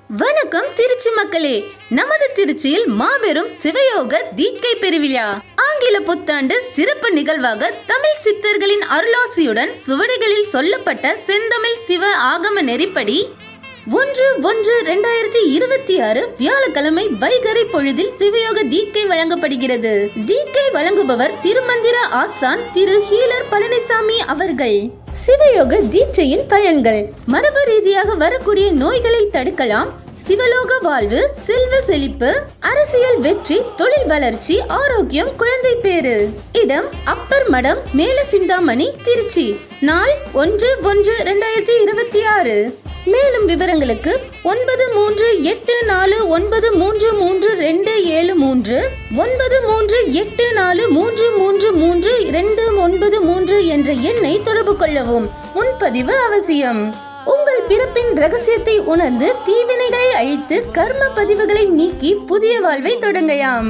வணக்கம் திருச்சி மக்களே. நமது திருச்சியில் மாபெரும் சிவயோக தீட்கை பெருவிழா ஆங்கில புத்தாண்டு சிறப்பு நிகழ்வாக தமிழ் சித்தர்களின் அருளாசியுடன் சுவடிகளில் சொல்லப்பட்ட செந்தமிழ் சிவ ஆகம நெறிப்படி 1/1/2026 வியாழக்கிழமை வைகறை பொழுதில் சிவயோக தீட்கை வழங்கப்படுகிறது. தீட்கை வழங்குபவர் திருமந்திர ஆசான் திரு ஹீலர் பழனிசாமி அவர்கள். சிவயோக தீட்சையின் பலன்கள்: மரபு ரீதியாக வரக்கூடிய நோய்களை தடுக்கலாம், சிவலோக வாழ்வு, செல்வ செழிப்பு, அரசியல் வெற்றி, தொழில் வளர்ச்சி, ஆரோக்கியம், குழந்தை பேரு. இடம் அப்பர் மடம், மேல சிந்தாமணி, திருச்சி. நாள் 1/1/2026. மேலும் விவரங்களுக்கு 9384933273 9384333293 என்ற எண்ணை தொடர்பு கொள்ளவும். முன்பதிவு அவசியம். உங்கள் பிறப்பின் ரகசியத்தை உணர்ந்து தீவினைகளை அழித்து கர்ம பதிவுகளை நீக்கி புதிய வாழ்வை தொடங்கலாம்.